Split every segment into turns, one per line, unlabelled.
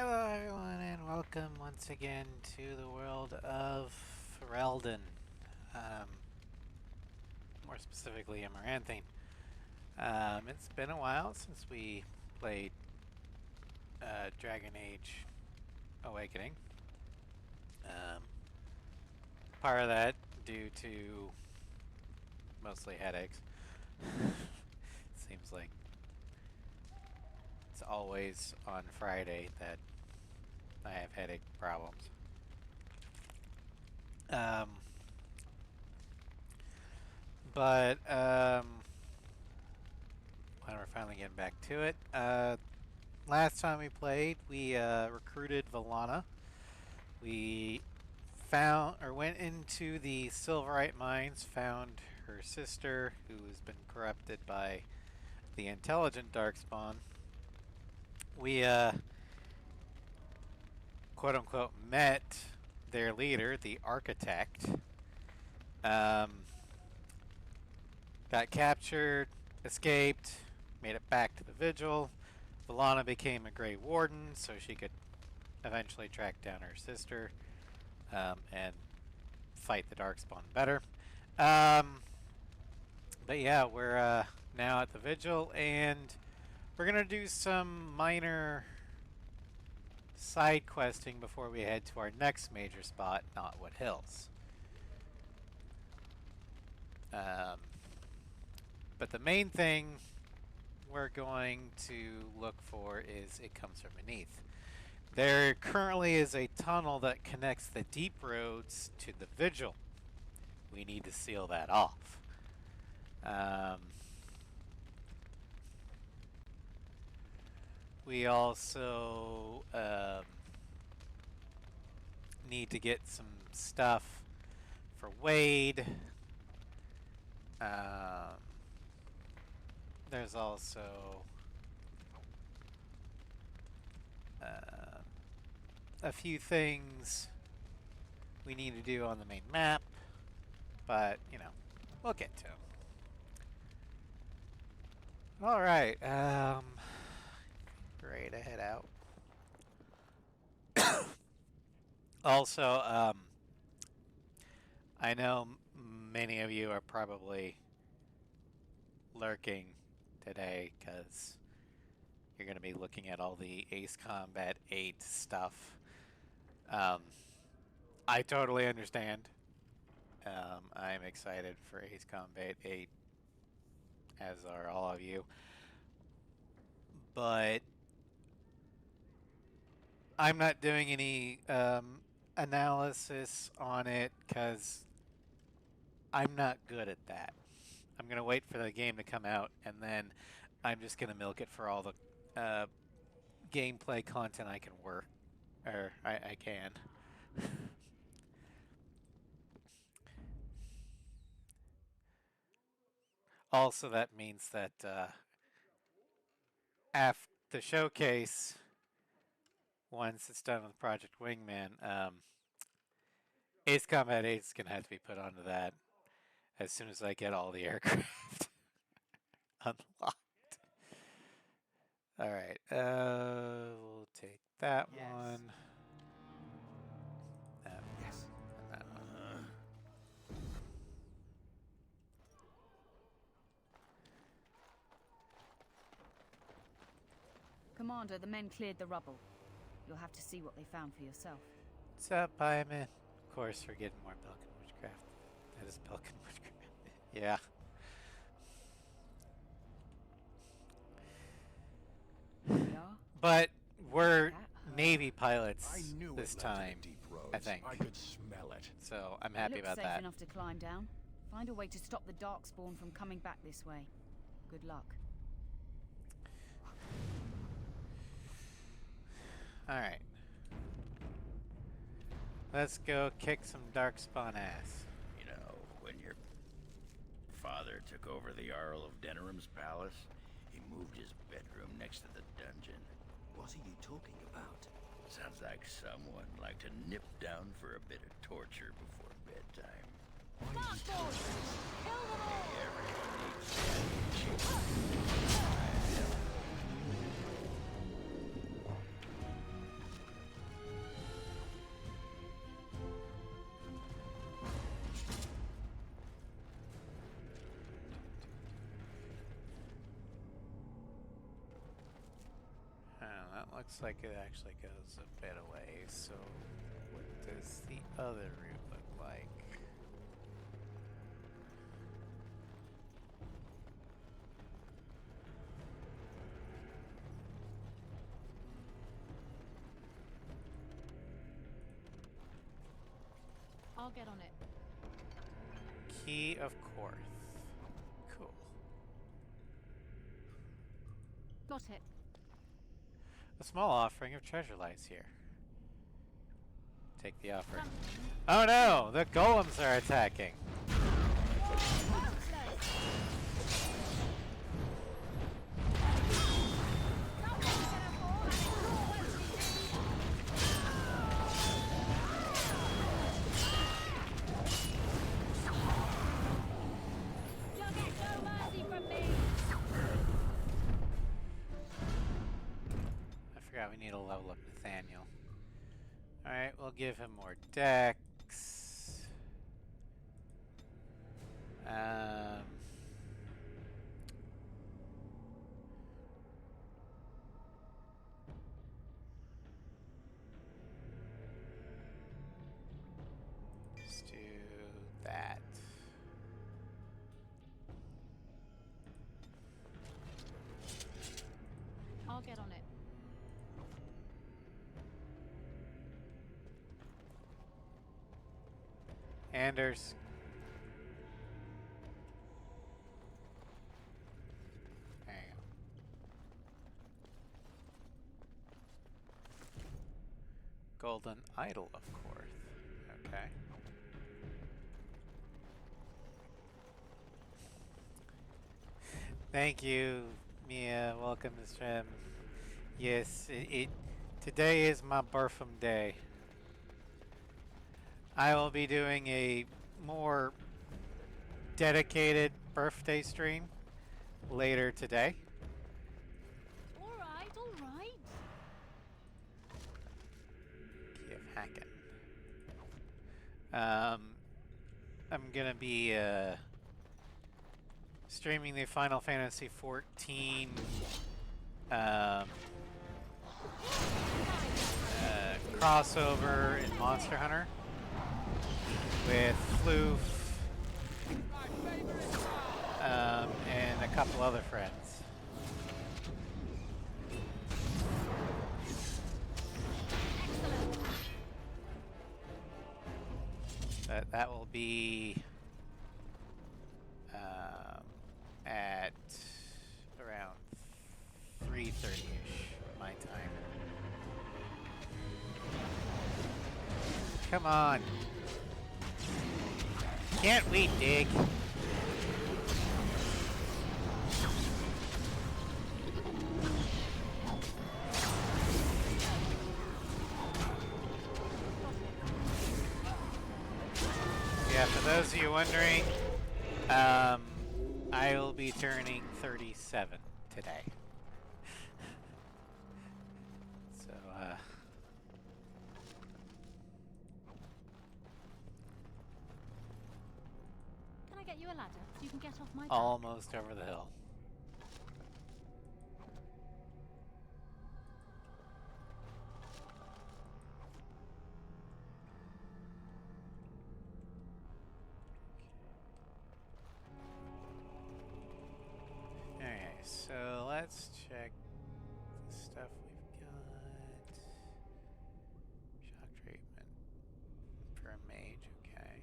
Hello everyone and welcome once again to the world of Ferelden. More specifically Amaranthine. It's been a while since we played Dragon Age Awakening. Part of that due to mostly headaches. Seems like it's always on Friday that I have headache problems. When we're finally getting back to it. Last time we played, we recruited Valana. We went into the Silverite mines, found her sister, who has been corrupted by the intelligent Darkspawn. We quote unquote met their leader, the architect. Got captured, escaped, made it back to the Vigil. Valana became a Grey Warden, so she could eventually track down her sister and fight the Darkspawn better. But yeah, we're now at the Vigil, and we're gonna do some minor side questing before we head to our next major spot, Knotwood Hills. But the main thing we're going to look for is It Comes From Beneath. There currently is a tunnel that connects the deep roads to the Vigil. We need to seal that off. We also need to get some stuff for Wade. There's also a few things we need to do on the main map, but, you know, we'll get to them. Alright, ready to head out. Also, I know many of you are probably lurking today because you're going to be looking at all the Ace Combat 8 stuff. I totally understand. I'm excited for Ace Combat 8, as are all of you. But I'm not doing any analysis on it because I'm not good at that. I'm going to wait for the game to come out, and then I'm just going to milk it for all the gameplay content I can work, or I can. Also, that means that after the showcase, once it's done with Project Wingman, Ace Combat 8 is going to have to be put onto that as soon as I get all the aircraft unlocked. Alright, we'll take that one.
Yes.
And that one.
Commander, the men cleared the rubble. You'll have to see what they found for yourself.
What's up, Pieman? Of course, we're getting more Belkin Witchcraft. That is Belkin Witchcraft. Yeah.
Yeah?
But we're Navy pilots
I knew
this
it led to
time,
the deep roads.
I think.
I could smell it.
So I'm happy
Looks
about
safe
that.
enough to climb down. Find a way to stop the Darkspawn from coming back this way. Good luck.
Alright. Let's go kick some Darkspawn ass.
You know, when your father took over the Jarl of Denerim's palace, he moved his bedroom next to the dungeon.
What are you talking about?
Sounds like someone liked to nip down for a bit of torture before bedtime.
Darkspawn! Kill them all!
Everyone needs
looks like it actually goes a bit away, so what does the other route look like?
I'll get on it.
Key of Korth. Cool.
Got it.
A small offering of treasure lies here. Take the offering. Oh no! The golems are attacking! I forgot we need to level up Nathaniel. Alright, we'll give him more dex. Let's do that.
I'll get on it.
Anders. There you go. Golden Idol of Korth. Okay. Thank you, Mia. Welcome to stream. Yes, today is my birthday day. I will be doing a more dedicated birthday stream later today.
All right.
Key of Hacken. I'm gonna be streaming the Final Fantasy XIV crossover in Monster Hunter with Floof and a couple other friends. That will be at around 3:30ish my time. Come on. Can't we dig? Yeah, for those of you wondering, I will be turning 37 today. So,
Can I get you a ladder so you can get off my back?
almost over the hill. Okay, so let's check the stuff we've got. Shock treatment for a mage, okay.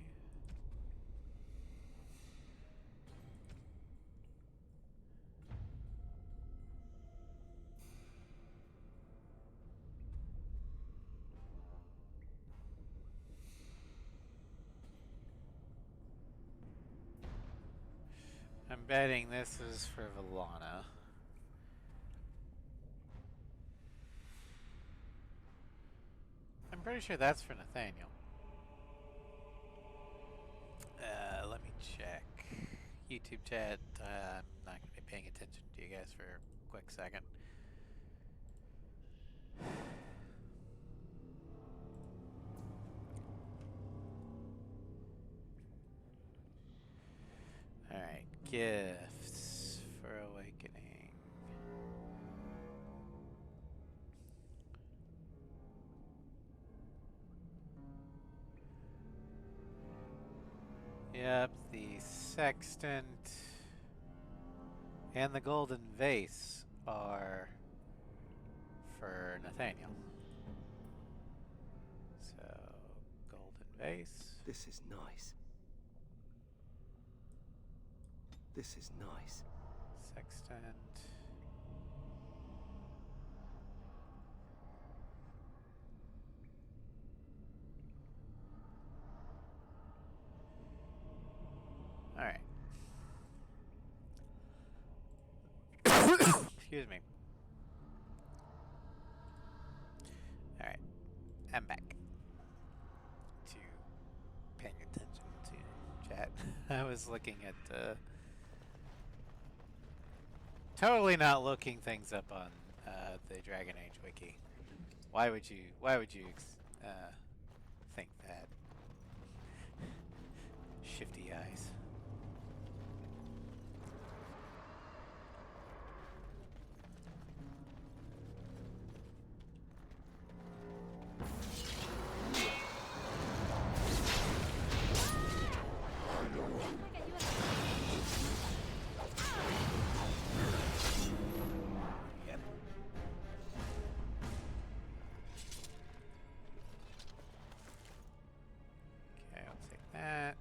I'm betting this is for Valana. I'm pretty sure that's for Nathaniel. Let me check. YouTube chat. I'm not going to be paying attention to you guys for a quick second. Alright, gifts for awakening. Yep, the sextant and the golden vase are for Nathaniel. So, golden vase.
This is nice. This is nice.
Sextant. Alright. Excuse me. Alright. I'm back. To paying attention to chat. I was looking at totally not looking things up on the Dragon Age wiki. Why would you think that? Shifty eyes. Okay, I'll take that.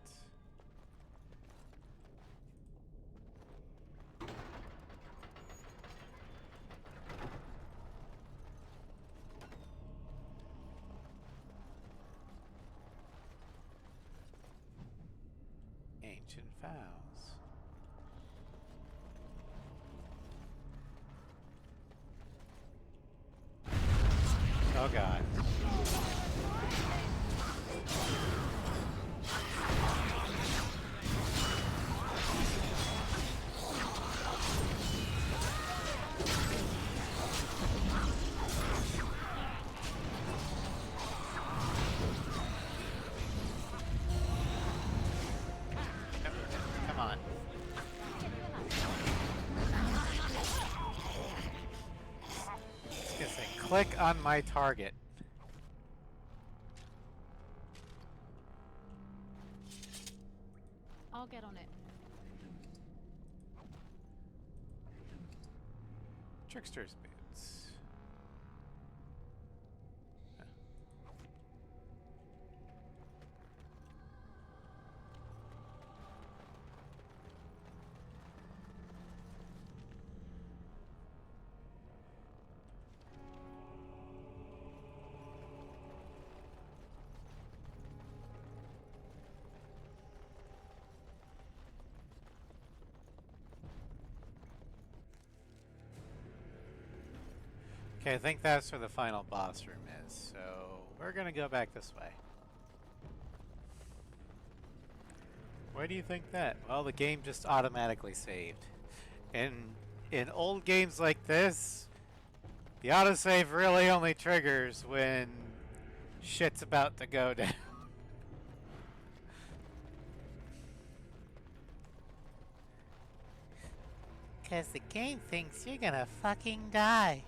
Ancient vows. Oh god. Come on. It's gonna say click on my target.
I'll get on it.
Trickster's boots. Huh. Okay, I think that's where the final boss room is, so we're gonna go back this way. Why do you think that? Well, the game just automatically saved. In old games like this, the autosave really only triggers when shit's about to go down. Cause the game thinks you're gonna fucking die.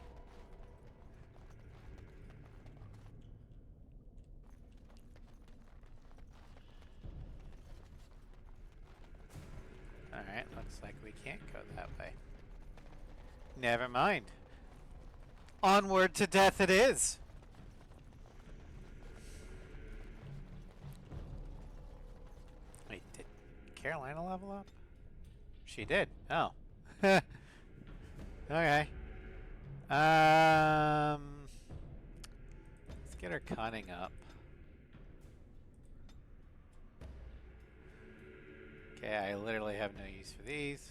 Alright, looks like we can't go that way. Never mind. Onward to death it is! Wait, did Carolina level up? She did. Oh. Okay. Let's get her cunning up. Okay, I literally have no use for these.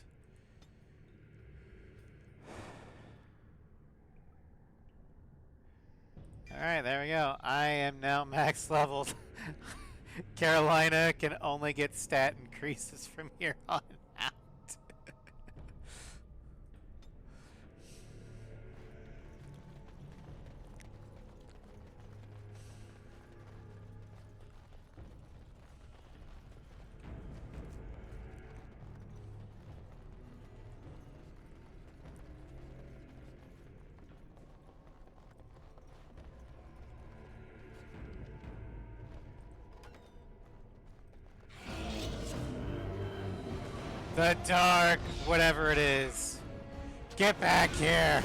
Alright, there we go. I am now max leveled. Carolina can only get stat increases from here on out. The dark, whatever it is. Get back here!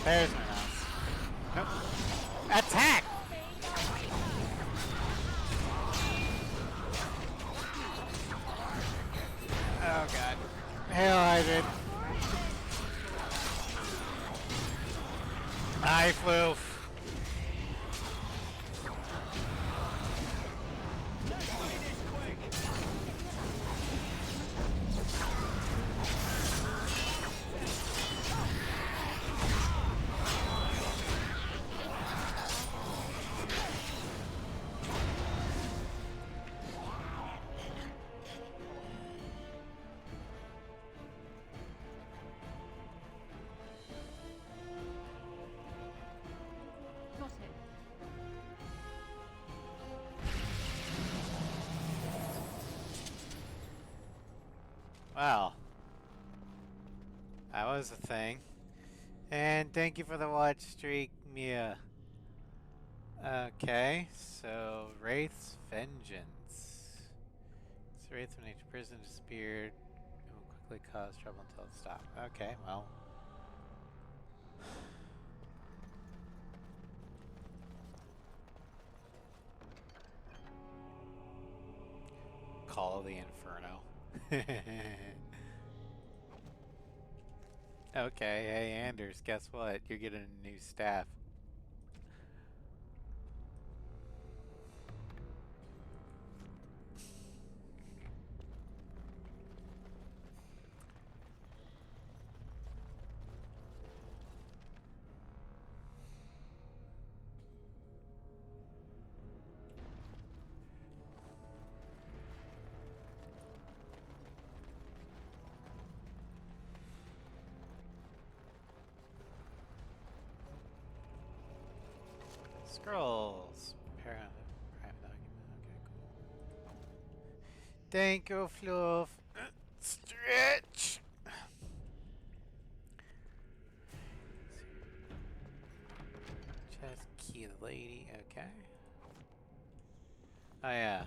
There's my mouse. Nope. Attack! Oh god. Hail hydrant. I flew.
Got it.
Wow. That was a thing. And thank you for the watch streak, Mia. Okay, so Wraith's Vengeance. This Wraith from nature prison disappeared. It will quickly cause trouble until it stops. Okay, well. Call of the Inferno. Okay, hey Anders, guess what? You're getting a new staff. Scrolls. Private document. Okay, cool. Thank you, Fluff. Stretch. Chest key the lady. Okay. Oh yeah.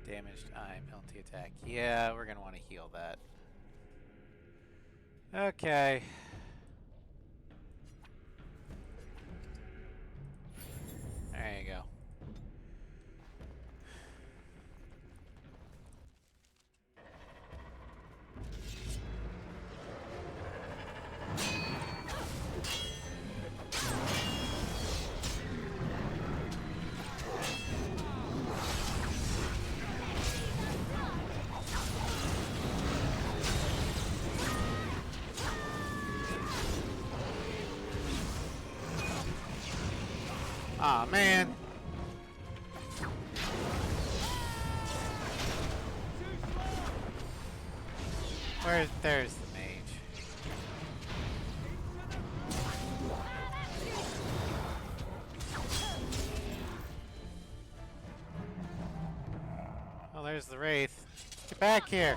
Damaged eye penalty attack. Yeah, we're gonna want to heal that. Okay. There you go. Aw, man. There's the mage. Oh, there's the Wraith. Get back here.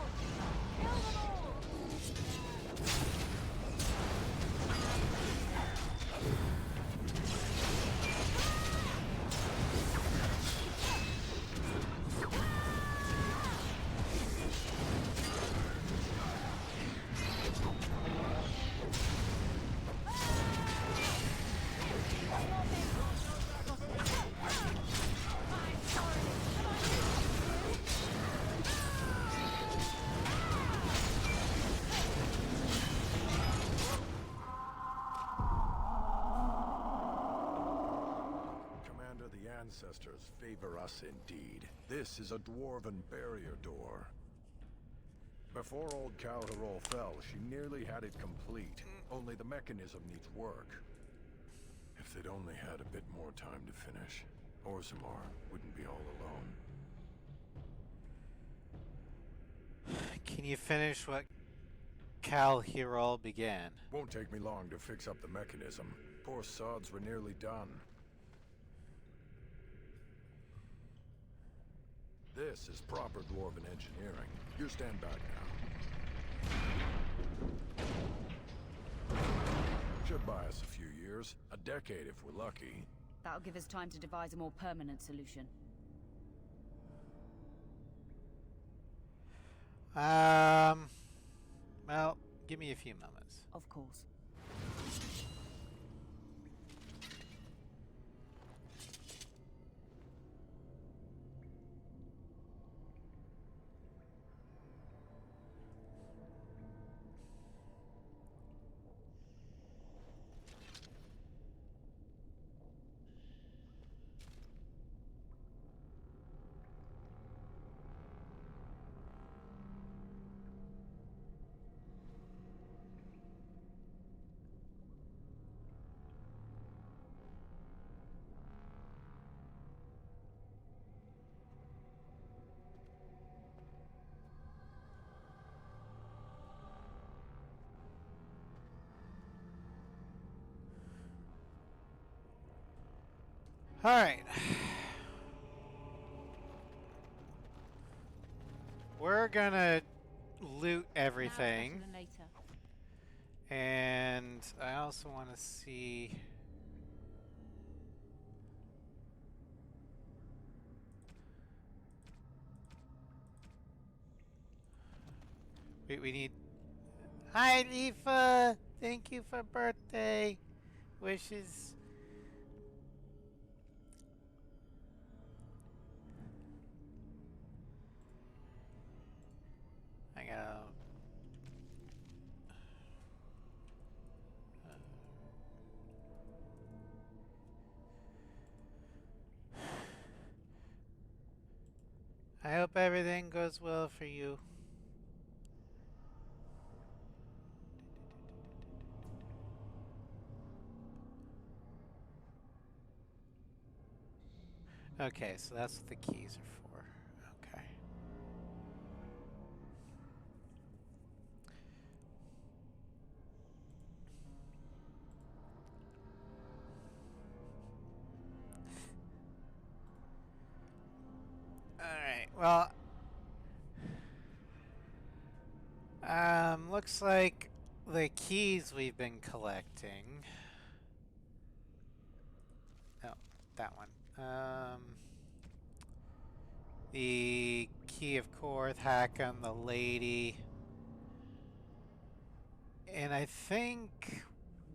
Ancestors favor us indeed. This is a dwarven barrier door. Before old Calharol fell, she nearly had it complete. Only the mechanism needs work. If If they'd only had a bit more time to finish, Orzammar wouldn't be all alone.
Can you finish what Cal Hirol began?
Won't take me long to fix up the mechanism. Poor sods were nearly done. This is proper dwarven engineering. You stand back now. Should buy us a few years. A decade if we're lucky.
That'll give us time to devise a more permanent solution.
Well, give me a few moments.
Of course.
Alright. We're gonna loot everything.
Now, better than later.
And I also want to see... Wait, we need... Hi, Leafa! Thank you for birthday wishes. I gotta... I hope everything goes well for you. Okay, so that's what the keys are for. Okay. Alright, well... looks like the keys we've been collecting... Oh, that one. The Key of Korth, Hakon, the Lady... And I think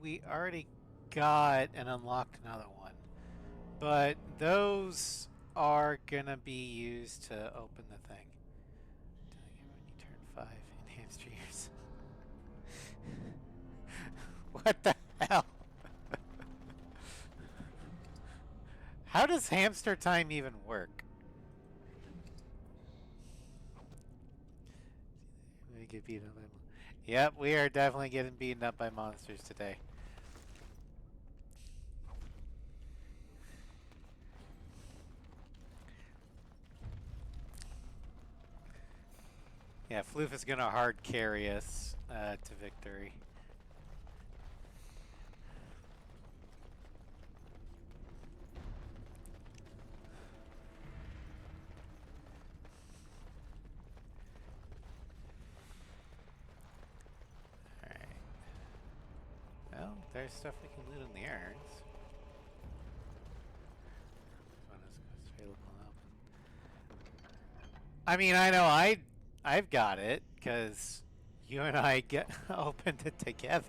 we already got and unlocked another one. But those are gonna be used to open the thing. When you turn 5, enhanced years. What the hell? How does hamster time even work? We get beaten up by Yep, we are definitely getting beaten up by monsters today. Yeah, Floof is gonna hard carry us to victory. Alright. Well, there's stuff we can loot in the urns. I mean, I know I've got it, because you and I opened it together.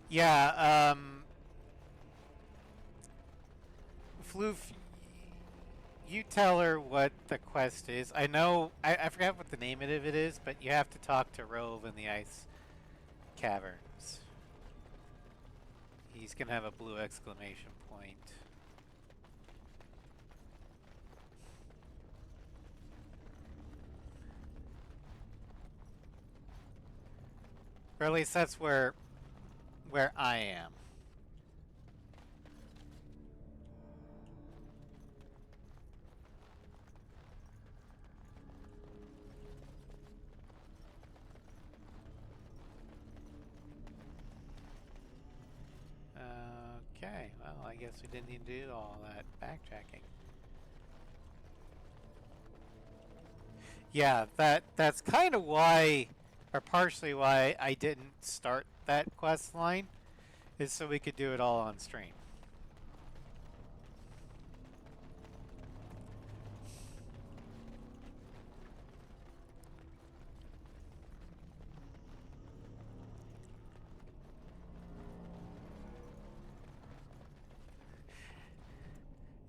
Yeah, Floof, you tell her what the quest is. I know, I forgot what the name of it is, but you have to talk to Rove in the ice caverns. He's gonna have a blue exclamation point. Or at least that's where I am. Okay, well, I guess we didn't need to do all that backtracking. Yeah, that's kind of why, or partially why I didn't start that quest line, is so we could do it all on stream.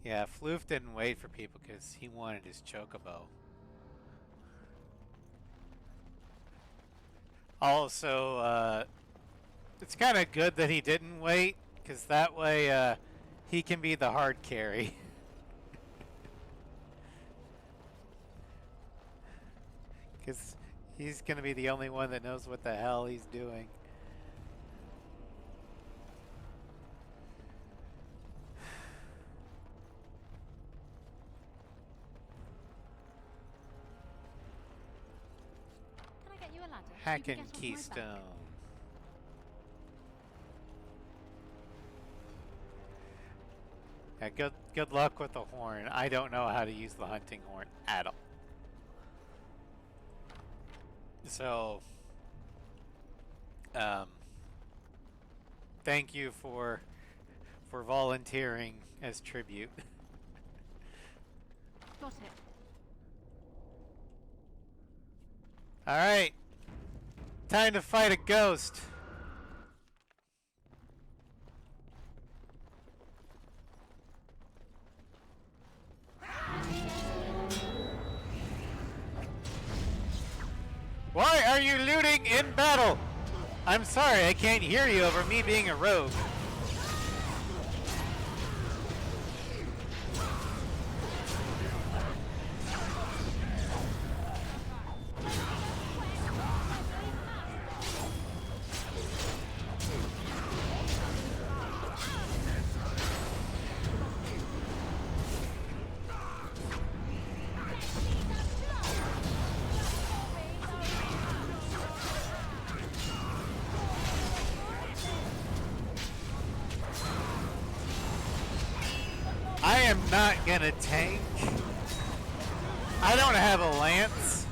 Yeah, Floof didn't wait for people because he wanted his chocobo. Also, it's kind of good that he didn't wait, because that way he can be the hard carry. Because he's going to be the only one that knows what the hell he's doing. Hacking Keystone. Yeah, good luck with the horn. I don't know how to use the hunting horn at all. So, thank you for volunteering as tribute.
Got it.
All right. Time to fight a ghost. Why are you looting in battle? I'm sorry, I can't hear you over me being a rogue. I am not gonna tank. I don't have a lance.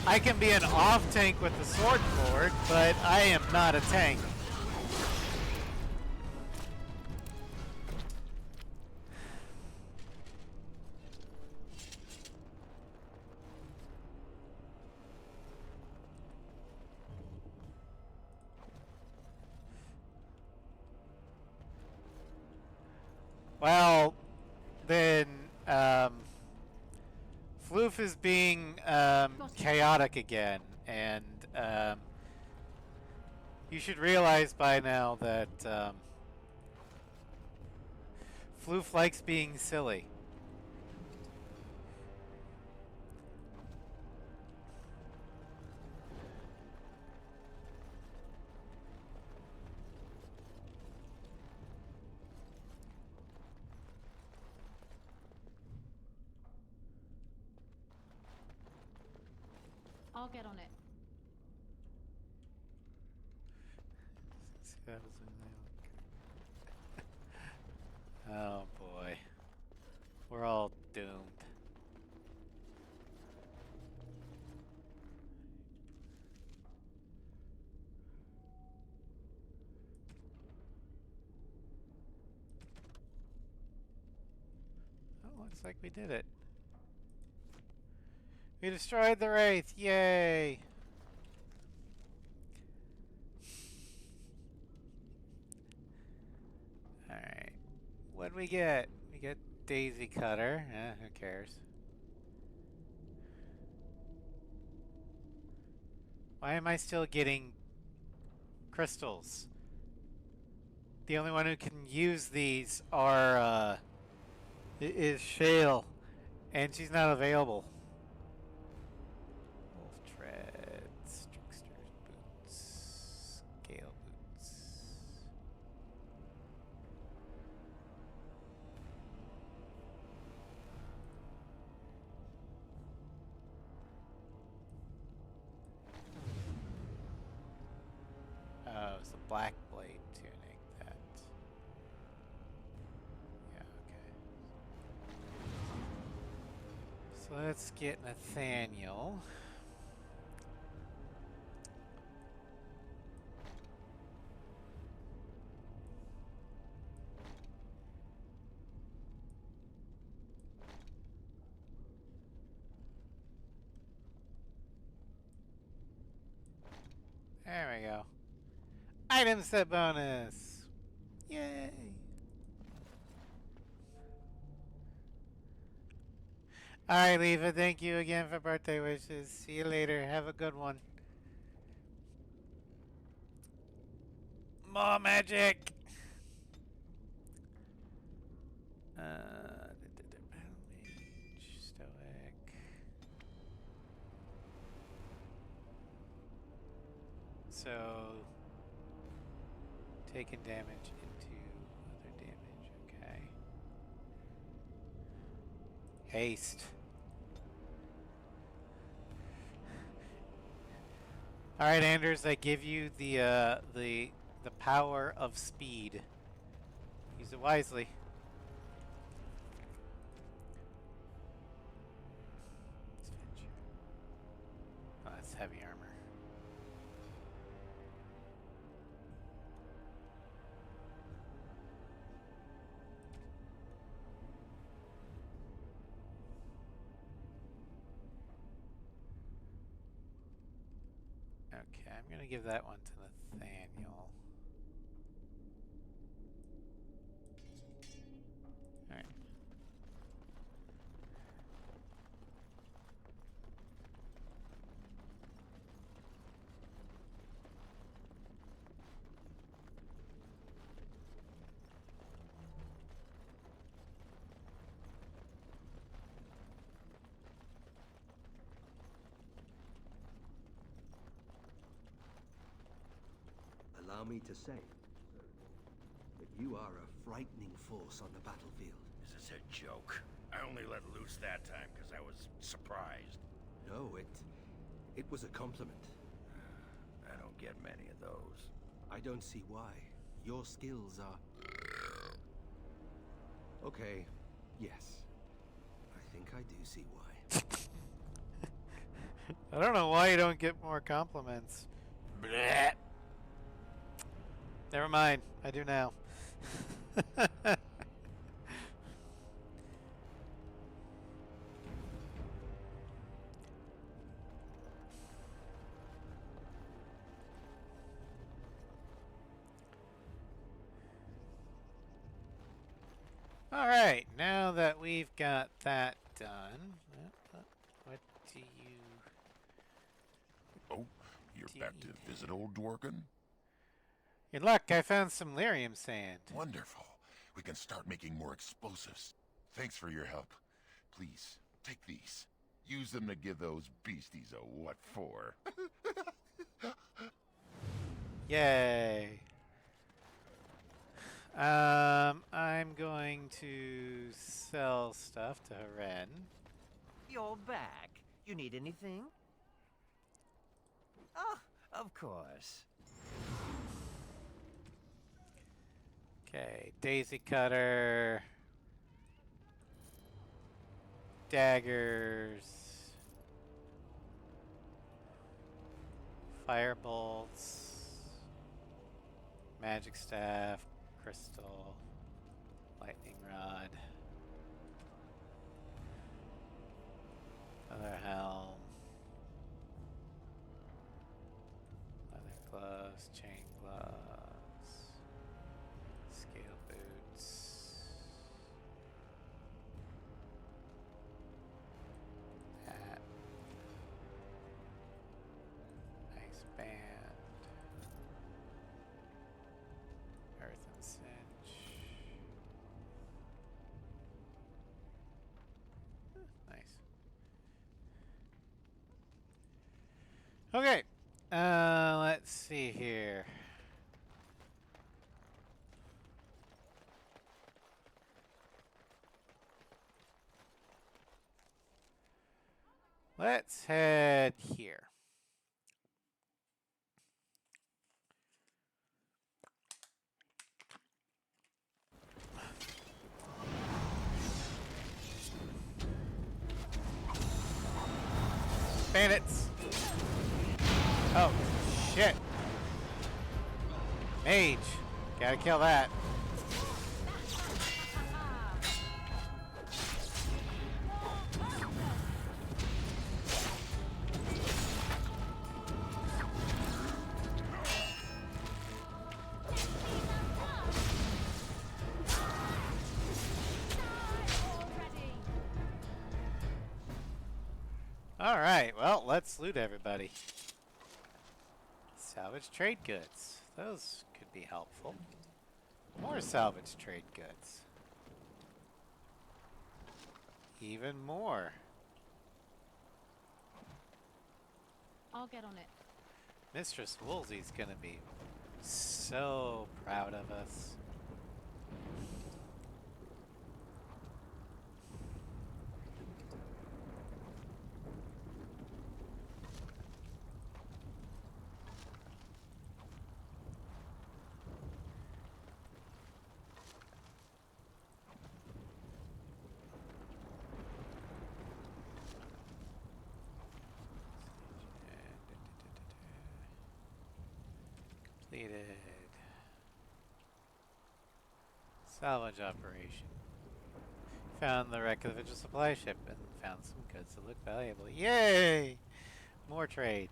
I can be an off tank with the sword forward, but I am not a tank. Well, then Floof is being chaotic again, and you should realize by now that Floof likes being silly.
I'll get on it.
Oh boy. We're all doomed. Oh, looks like we did it. We destroyed the Wraith! Yay! Alright. What'd we get? We get Daisy Cutter. Who cares? Why am I still getting crystals? The only one who can use these is Shale, and she's not available. Wolf treads, trickster's boots, scale boots. Oh, it's the black blade tunic that. Yeah, okay. So let's get Nathaniel. There we go. Item set bonus! Yay! Alright, Leva, thank you again for birthday wishes. See you later. Have a good one. More magic! Battle mage, stoic. So, taking damage into other damage, okay. Haste. All right, Anders, I give you the power of speed. Use it wisely. Oh, that's heavy armor. Okay, I'm gonna give that one to Nathaniel. Alright.
Allow me to say that you are a frightening force on the battlefield.
Is this a joke? I only let loose that time because I was surprised.
No, it was a compliment.
I don't get many of those.
I don't see why. Your skills are... Okay, yes. I think I do see why.
I don't know why you don't get more compliments. Blech. Never mind. I do now. Alright, now that we've got that done, what do you...
Oh, you're back to visit old Dworkin?
Good luck, I found some lyrium sand.
Wonderful. We can start making more explosives. Thanks for your help. Please, take these. Use them to give those beasties a what for.
Yay. I'm going to sell stuff to Haren.
You're back. You need anything? Oh, of course.
Okay, daisy cutter, daggers, fire bolts, magic staff, crystal, lightning rod, leather helm, leather gloves, chain gloves, scale boots, hat, nice band, earth and sand. Okay. Let's see here. Let's head here. Bandits! Oh, shit. Mage. Gotta kill that. Alright, well, let's loot everybody. Salvage trade goods. Those could be helpful. More salvage trade goods. Even more.
I'll get on it.
Mistress Woolsey's gonna be so proud of us. Completed. Salvage operation. Found the wreck of the Vigil supply ship and found some goods that look valuable. Yay! More trade.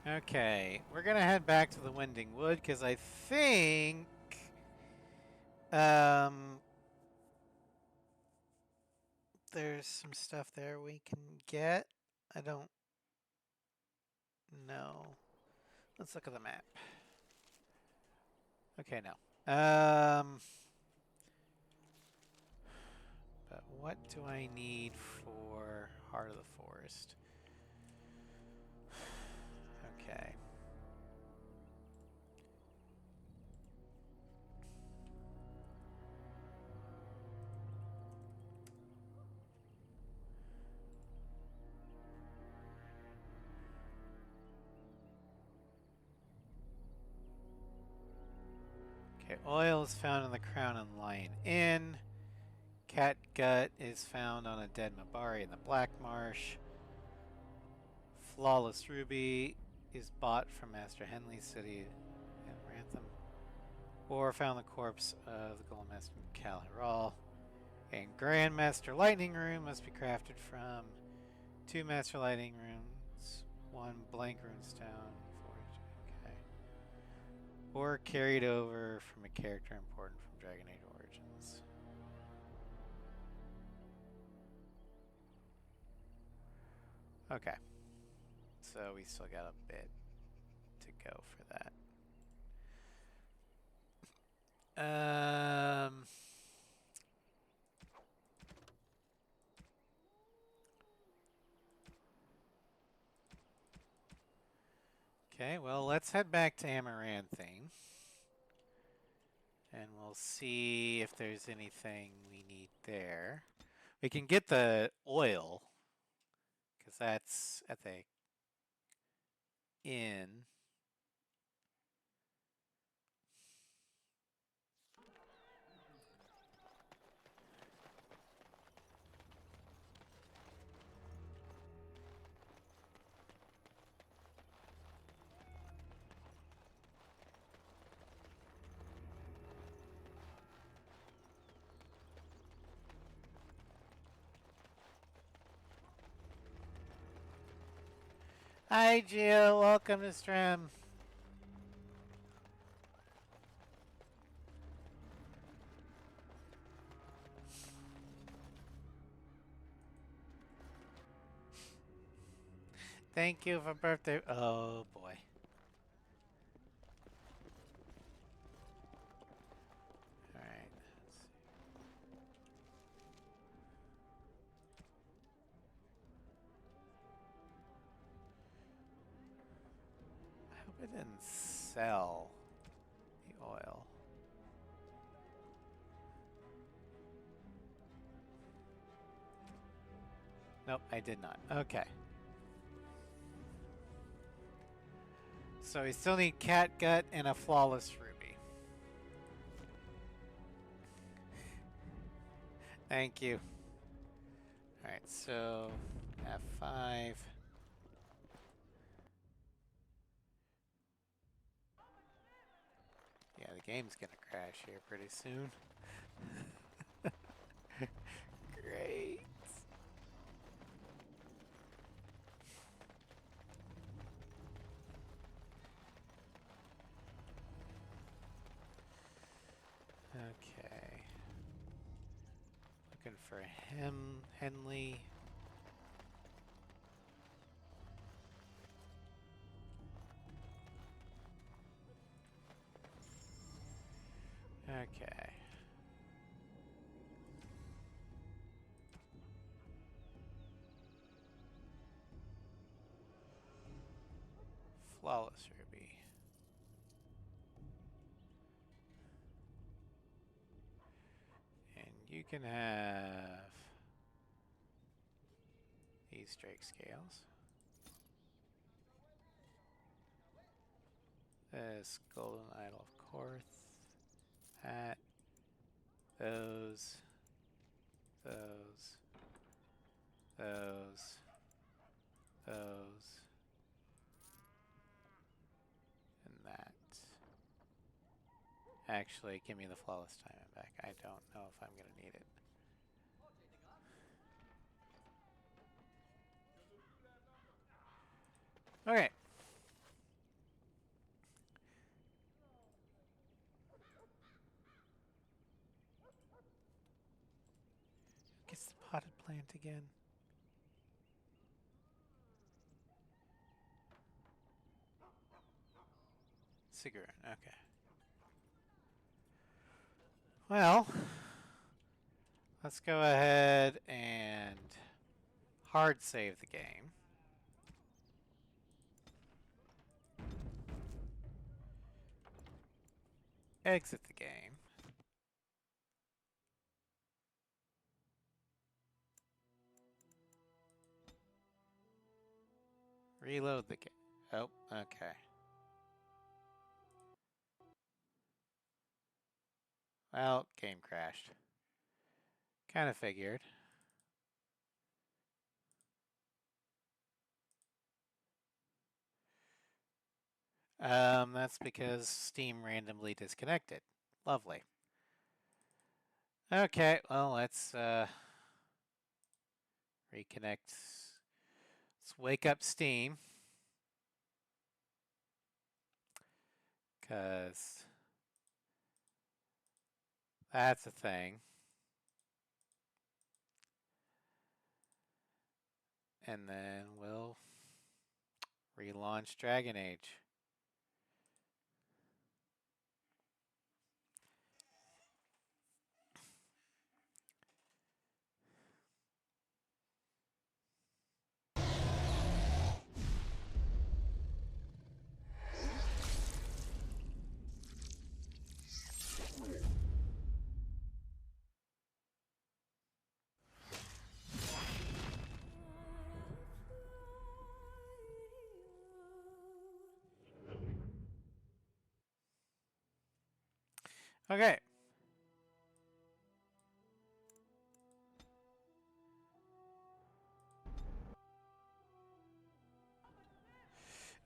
Okay, we're gonna head back to the Winding Wood because I think there's some stuff there we can get. I don't know. Let's look at the map. Okay, no. But what do I need for Heart of the Forest? Okay. Okay, oil is found in the Crown and Lion Inn. Cat gut is found on a dead Mabari in the Black Marsh. Flawless Ruby is bought from Master Henley's city at Rantham. Or found the corpse of the Golem Master Calharal. And Grandmaster Lightning Rune must be crafted from 2 Master Lightning Runes, 1 blank runestone, forged. Okay. Or carried over from a character important from Dragon Age Origins. Okay. So we still got a bit to go for that. Okay, well, let's head back to Amaranthine. And we'll see if there's anything we need there. We can get the oil, because that's at the inn. Hi, Jill. Welcome to stream. Thank you for birthday. Oh boy. Alright. I hope it didn't sell the oil. Nope, I did not. Okay. So we still need cat gut and a flawless ruby. Thank you. Alright, so F5. Yeah, the game's gonna crash here pretty soon. Great. Okay. Looking for Henley. Okay. Flawless ruby. And you can have these Drake scales. This golden idol of Korth. That. Those. Those. Those. Those. And that. Actually, give me the flawless diamond back. I don't know if I'm going to need it. Okay. Gets the potted plant again. Cigarette, okay. Well, let's go ahead and hard save the game. Exit the game. Reload the game. Oh, okay. Well, game crashed. Kind of figured. That's because Steam randomly disconnected. Lovely. Okay, well, let's reconnect. Let's wake up Steam. Because that's a thing. And then we'll relaunch Dragon Age. Okay.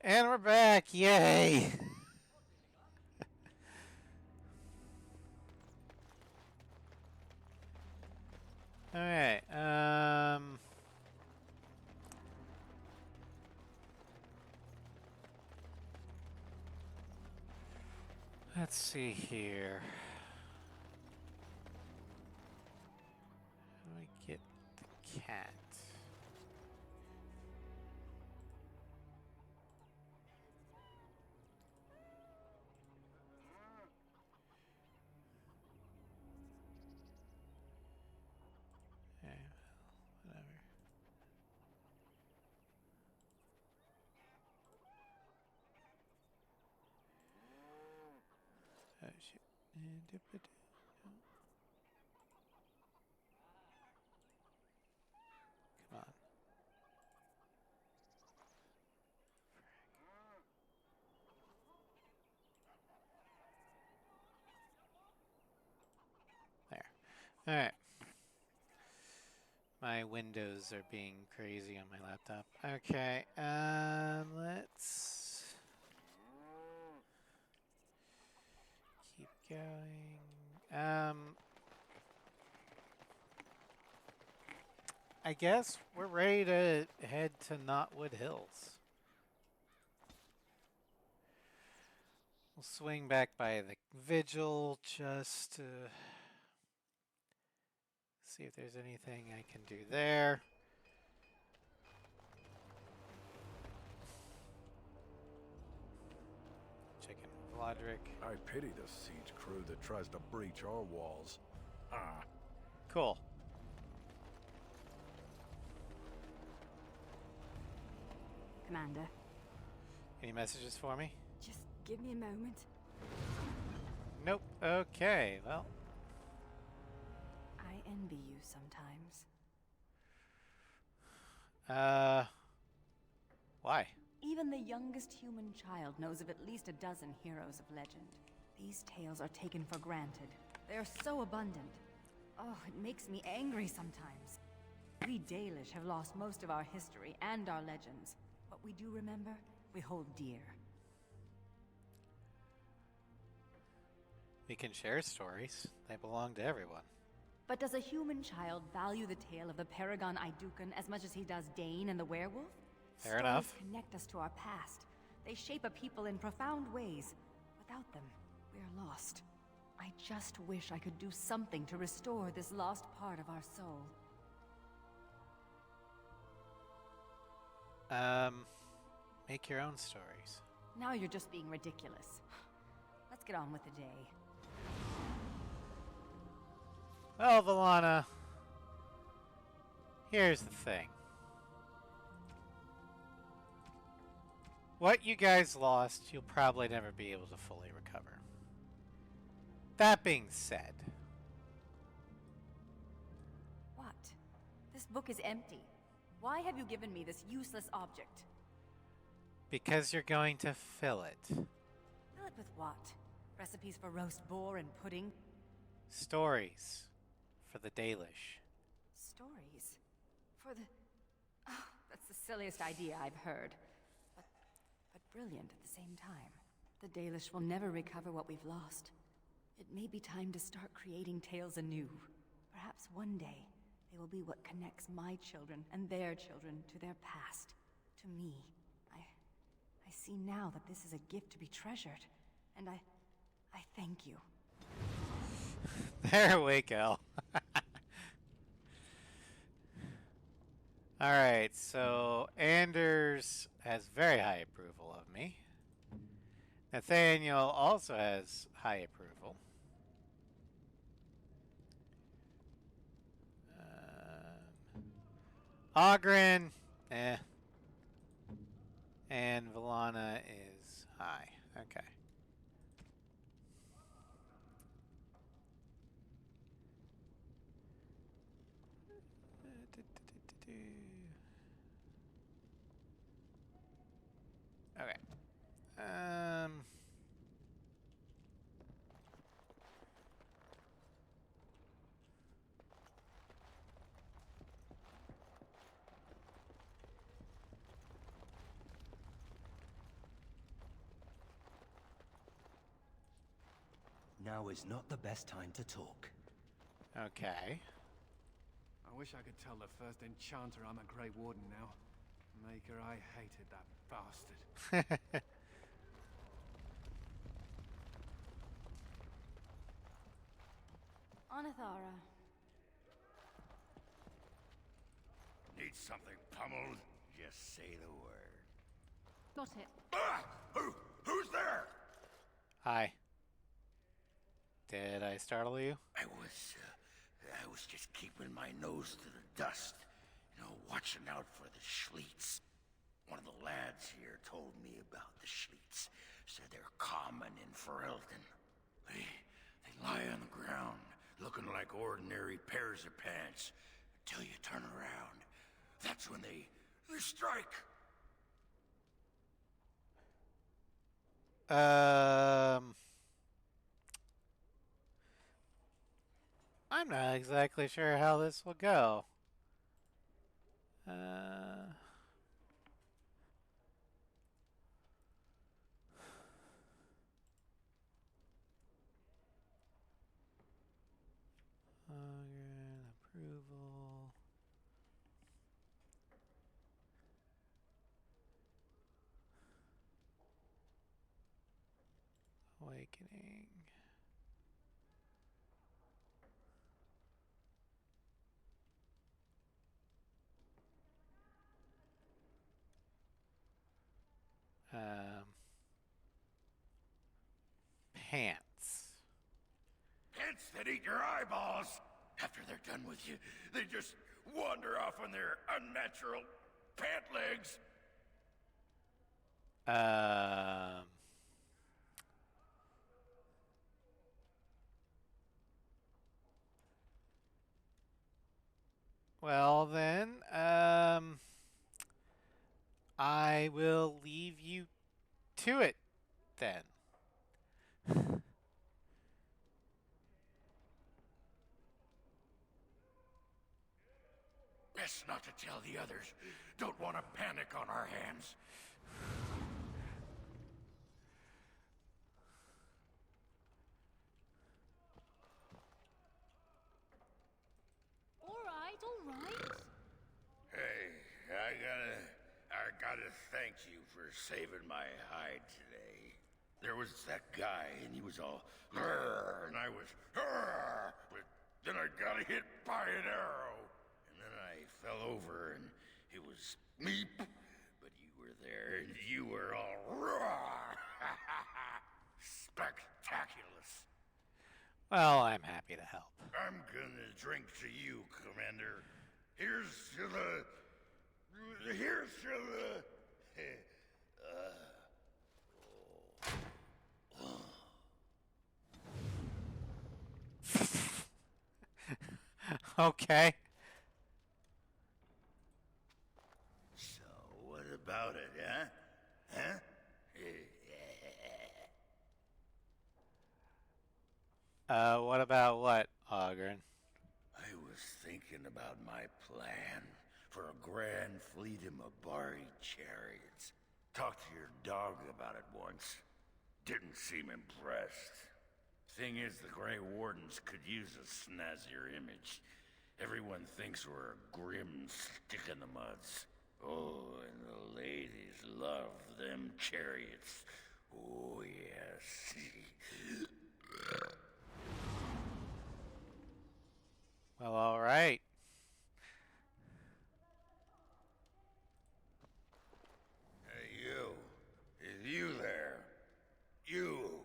And we're back. Yay. Alright. Let's see here. How do I get the cat? Oh, shoot. Come on. There. Alright. My windows are being crazy on my laptop. Okay, let's keep going. I guess we're ready to head to Knotwood Hills. We'll swing back by the vigil just to see if there's anything I can do there. Check in with Vladric.
I pity the siege crew that tries to breach our walls. Ah.
Cool.
Commander,
Any messages for me?
just give me a moment.
Nope. Okay, well.
I envy you sometimes.
Why?
Even the youngest human child knows of at least a dozen heroes of legend. These tales are taken for granted. They are so abundant. Oh, it makes me angry sometimes. We Dalish have lost most of our history and our legends. What we do remember, we hold dear.
We can share stories. They belong to everyone.
But does a human child value the tale of the Paragon Idukan as much as he does Dane and the werewolf?
Fair enough.
Stories connect us to our past. They shape a people in profound ways. Without them, we are lost. I just wish I could do something to restore this lost part of our soul.
Make your own stories.
Now you're just being ridiculous. Let's get on with the day.
Well, Valana, here's the thing. What you guys lost, you'll probably never be able to fully recover. That being said,
What? This book is empty. Why have you given me this useless object?
because you're going to fill it.
Fill it with what? Recipes for roast boar and pudding?
Stories for the Dalish.
Stories? For the... Oh, that's the silliest idea I've heard. But brilliant at the same time. The Dalish will never recover what we've lost. It may be time to start creating tales anew. Perhaps one day, they will be what connects my children and their children to their past. To me. I see now that this is a gift to be treasured. And I thank you.
There we go. Alright, so Anders has very high approval of me. Nathaniel also has high approval. Ogren, eh. And Valana is high. Okay. Okay.
Now is not the best time to talk.
Okay.
I wish I could tell the first enchanter I'm a Grey Warden now. Maker, I hated that bastard.
Anathara.
Need something pummeled? Just say the word.
Got it.
Ah! Who's there?
Hi. Did I startle you?
I was just keeping my nose to the dust. You know, watching out for the Schliets. One of the lads here told me about the Schliets. Said they're common in Ferelden. lie on the ground, looking like ordinary pairs of pants, until you turn around. That's when they strike.
I'm not exactly sure how this will go. Uh, approval. Awakening. Pants.
Pants that eat your eyeballs. After they're done with you, they just wander off on their unnatural pant legs.
Well then, I will leave you to it then.
Best not to tell the others. Don't want to panic on our hands.
All right.
Hey, I gotta thank you for saving my hide today. There was that guy, and he was all, "Grr," and I was, "Grr," but then I got hit by an arrow, and then I fell over, and it was me, but you were there, and you were all, "Roar." Spectaculous.
Well, I'm happy to help.
I'm gonna drink to you, Commander. Here's to the...
Okay.
So, what about it, huh? Huh?
What about what, Ogren?
I was thinking about my plan for a grand fleet of Mabari chariots. Talked to your dog about it once. Didn't seem impressed. Thing is, the Grey Wardens could use a snazzier image. Everyone thinks we're a grim stick-in-the-muds. Oh, and the ladies love them chariots. Oh, yes.
Well, all right.
Hey, you. Is you there? You.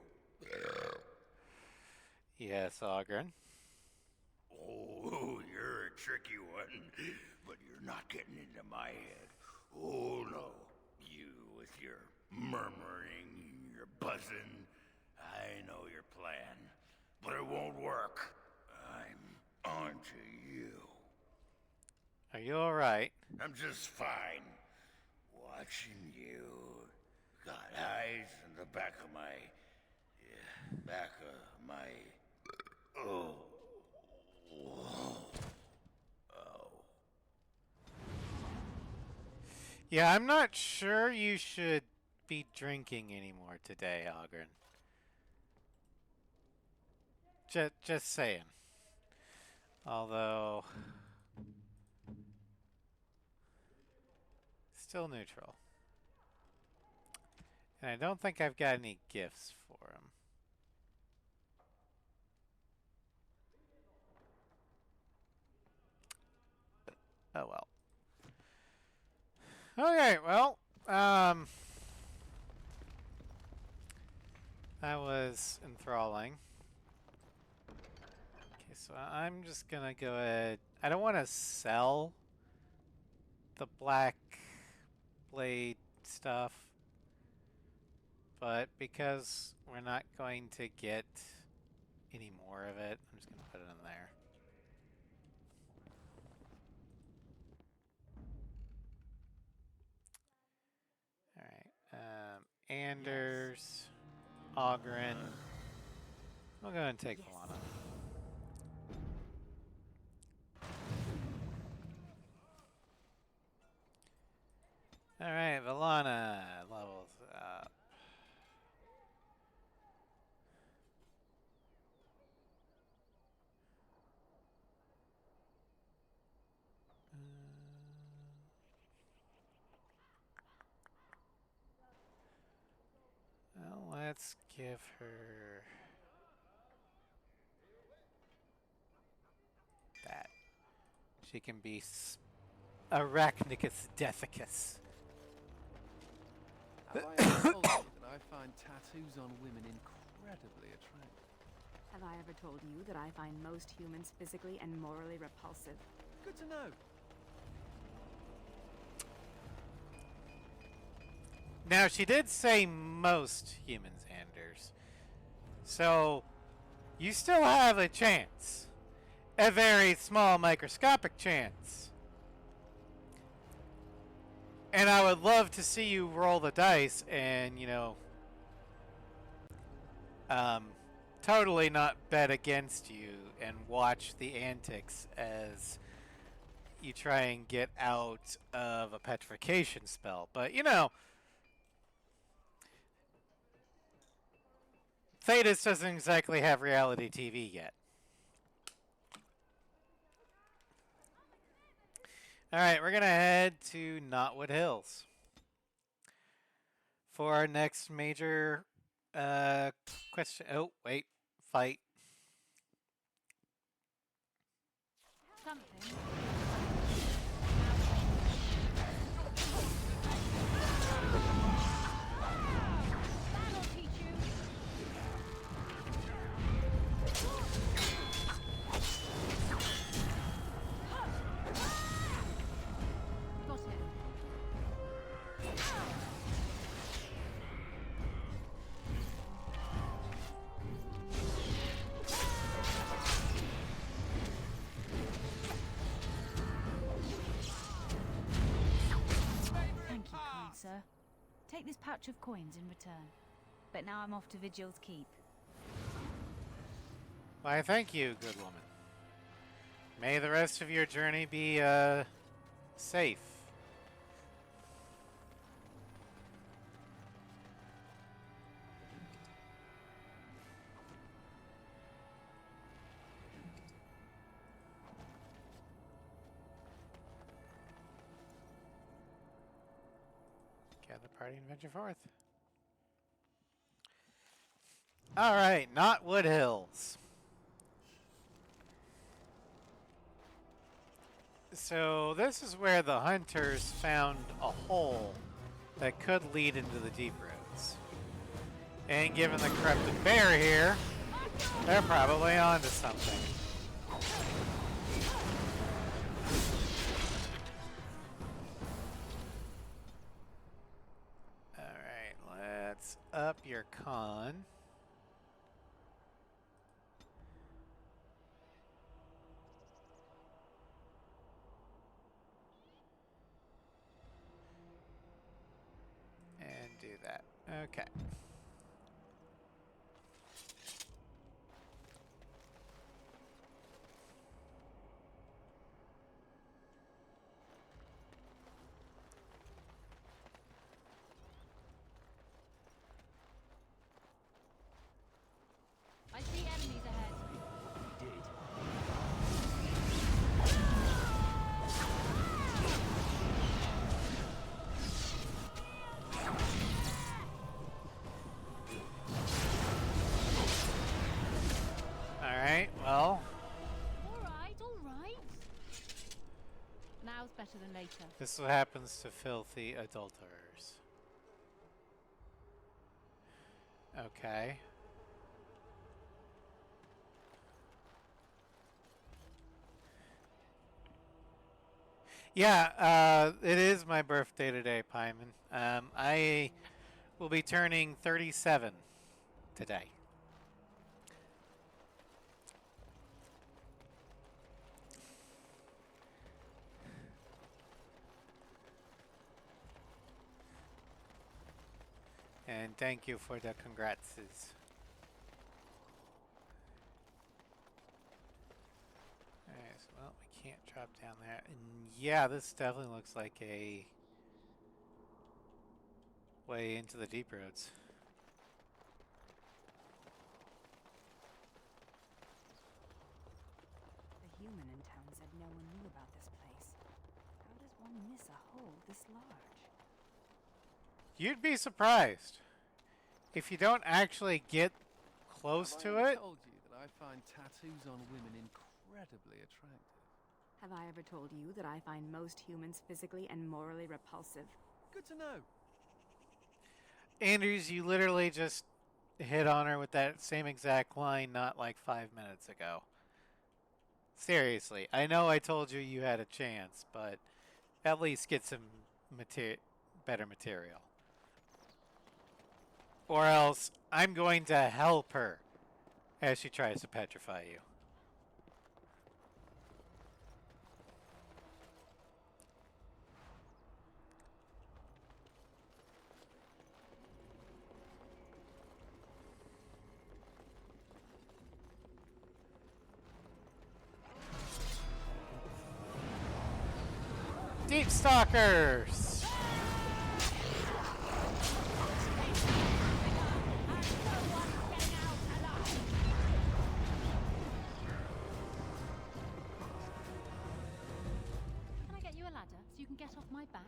Yes, Ogren.
Oh, you're a tricky one, but you're not getting into my head. Oh, no. You with your murmuring, your buzzing. I know your plan, but it won't work. I'm on to you.
Are you all right?
I'm just fine. Watching you. Got eyes in the back of my... Yeah, back of my... Oh. Whoa. Oh.
Yeah, I'm not sure you should be drinking anymore today, Ogren. Just saying. Although... Still neutral. And I don't think I've got any gifts for him. Oh well. Okay, well, that was enthralling. Okay, so I'm just gonna go ahead. I don't want to sell the black blade stuff, but because we're not going to get any more of it. I'm just going to put it in there. Alright. Anders, Ogren. We'll go and take Valana. Alright, Valana levels up. Well, let's give her that. She can be Arachnicus Deathicus.
Have I ever told you that I find tattoos on women incredibly attractive?
Have I ever told you that I find most humans physically and morally repulsive?
Good to know.
Now, she did say most humans, Anders. So, you still have a chance. A very small microscopic chance. And I would love to see you roll the dice and, you know, totally not bet against you and watch the antics as you try and get out of a petrification spell. But, you know, Thedas doesn't exactly have reality TV yet. Alright, we're going to head to Knotwood Hills for our next major question. Oh, wait. Fight.
Something. That'll teach you. Got it.
Thank you, kind sir. Take this pouch of coins in return. But now I'm off to Vigil's Keep.
Why, thank you, good woman. May the rest of your journey be, safe. Gather party and venture forth. Alright, Knotwood Hills. So this is where the hunters found a hole that could lead into the deep roads. And given the corrupted bear here, they're probably onto something. Alright, let's up your con. And do that. Okay.
I see enemies ahead.
You did.
Alright, well,
Alright. Now's better than later.
this is what happens to filthy adulterers. Okay. Yeah, it is my birthday today, Pyman. I will be turning 37 today. And thank you for the congratses. Alright, so, well, we can't drop down there. And yeah, this definitely looks like a way into the deep roads.
The human in town said no one knew about this place. How does one miss a hole this large?
You'd be surprised if you don't actually get close to
I
it.
told you that I find tattoos on women incredibly attractive.
Have I ever told you that I find most humans physically and morally repulsive?
Good to know.
Andrews, you literally just hit on her with that same exact line not like 5 minutes ago. Seriously, I know I told you you had a chance, but at least get some better material. Or else I'm going to help her as she tries to petrify you. Deep Stalkers!
Can I get you a ladder so you can get off my back?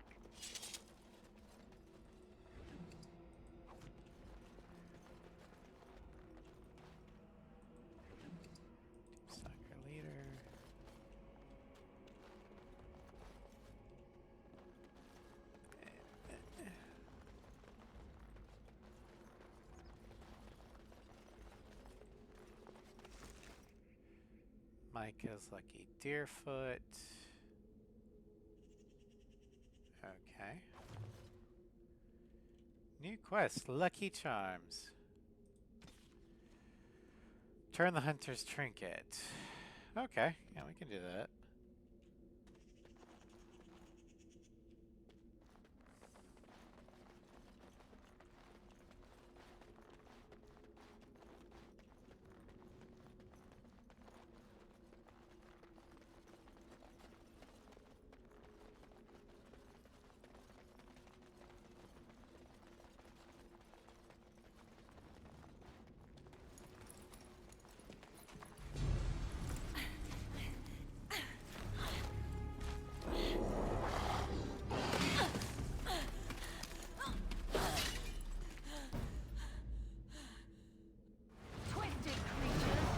Stalker leader. Micah's Lucky Deerfoot. Okay. New quest, Lucky Charms. Turn the Hunter's Trinket. Okay, yeah, we can do that.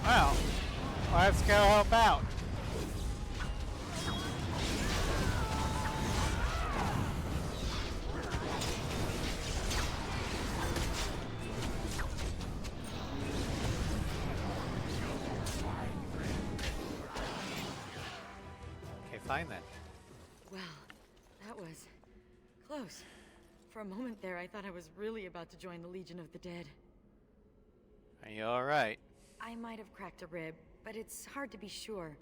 Well, let's go help out. Okay, fine then.
Well, that was close. For a moment there, I thought I was really about to join the Legion of the Dead.
Are you alright?
I might have cracked a rib, but it's hard to be sure.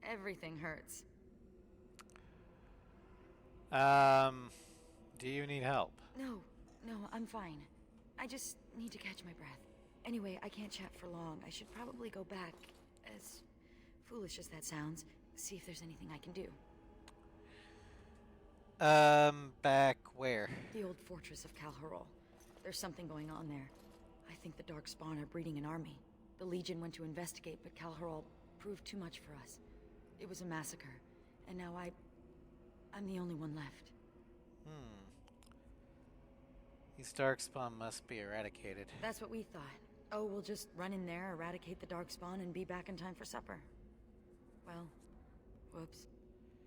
Everything hurts.
Do you need help?
No, I'm fine. I just need to catch my breath. Anyway, I can't chat for long. I should probably go back, as foolish as that sounds, see if there's anything I can do.
Back where?
The old fortress of Calharol. There's something going on there. I think the Darkspawn are breeding an army. The Legion went to investigate, but Calharol proved too much for us. It was a massacre, and now I'm the only one left.
These Darkspawn must be eradicated.
That's what we thought. Oh, we'll just run in there, eradicate the Darkspawn, and be back in time for supper. Well, whoops.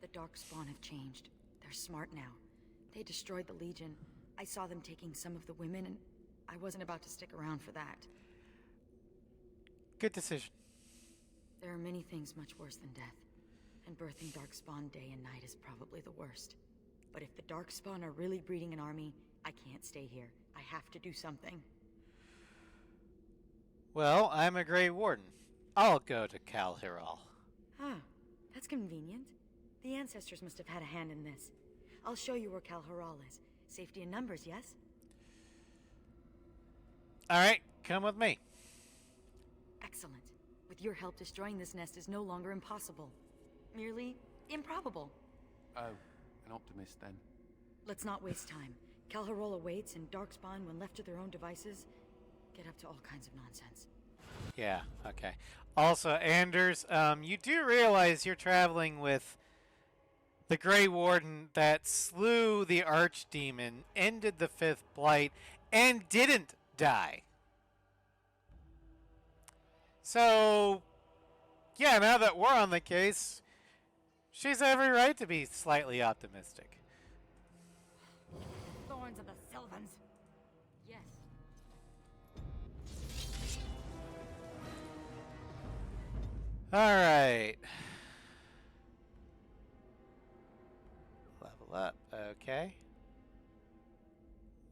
The Darkspawn have changed. They're smart now. They destroyed the Legion. I saw them taking some of the women, and I wasn't about to stick around for that.
Good decision.
There are many things much worse than death. And birthing Darkspawn day and night is probably the worst. But if the Darkspawn are really breeding an army, I can't stay here. I have to do something.
Well, I'm a Grey Warden. I'll go to Calharol.
Huh. That's convenient. The ancestors must have had a hand in this. I'll show you where Calharol is. Safety in numbers, yes?
Alright, come with me.
Excellent. With your help, destroying this nest is no longer impossible. Merely improbable.
Oh, an optimist then.
Let's not waste time. Calharola waits, and Darkspawn, when left to their own devices, get up to all kinds of nonsense.
Yeah, okay. Also, Anders, you do realize you're traveling with the Grey Warden that slew the Archdemon, ended the Fifth Blight, and didn't die. So, yeah, now that we're on the case, she's every right to be slightly optimistic.
The thorns of the Sylvans.
Yes.
Alright. Level up, okay.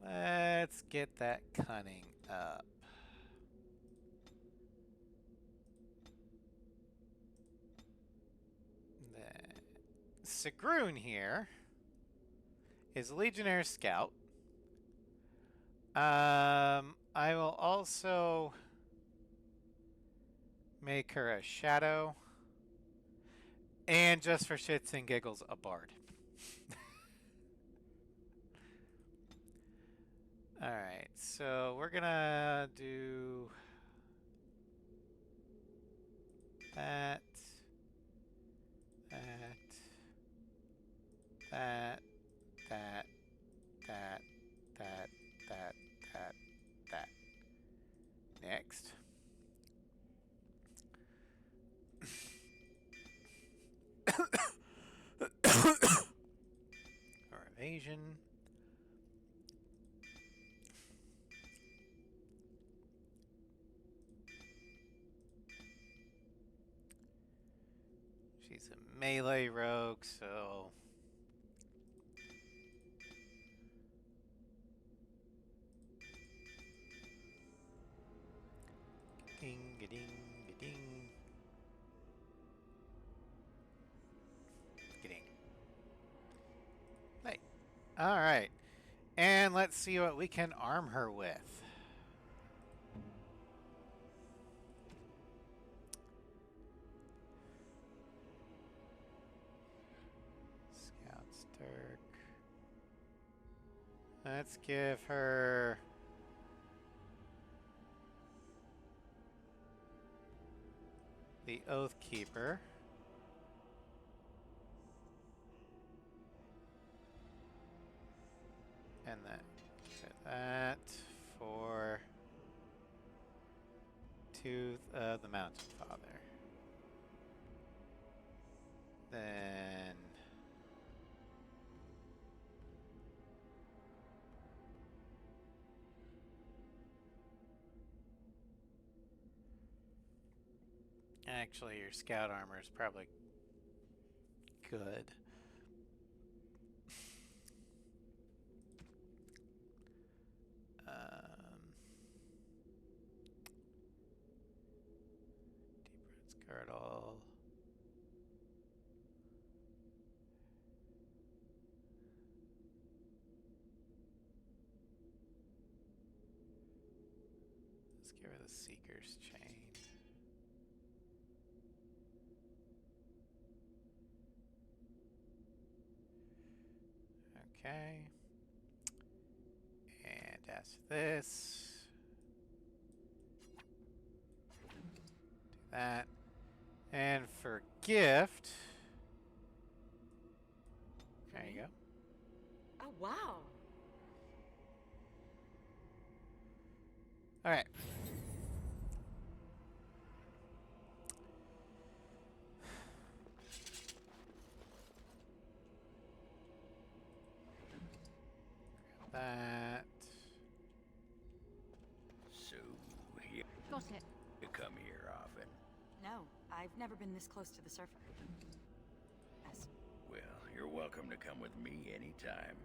Let's get that cunning up. Sigrun here is a Legionnaire Scout. I will also make her a Shadow. And just for shits and giggles, a Bard. Alright, so we're gonna do that, that, that, that, that, that, that, that, that. Next. Or evasion. She's a melee rogue, so ding, ding, ding, ding. Hey, all right, and let's see what we can arm her with. Scout's Dirk. Let's give her the Oathkeeper. And that for Tooth of the Mountain Father. Then actually your scout armor is probably good. Deep Roots Girdle. Let's give her the Seeker's Chain. Okay. And as this, do that. And for gift, there you go.
Oh, wow.
All right. That.
So, you
Got it.
come here often?
No, I've never been this close to the surface. Yes.
Well, you're welcome to come with me anytime.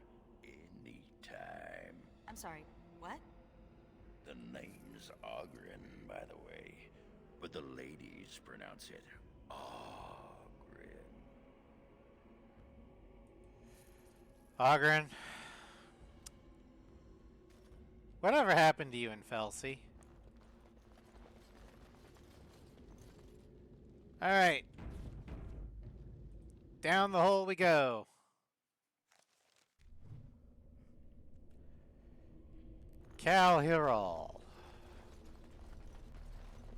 Anytime.
I'm sorry, what?
The name's Ogren, by the way. But the ladies pronounce it Ogren.
Ogren. Whatever happened to you in Felsey? Alright. Down the hole we go. Cal Hirol.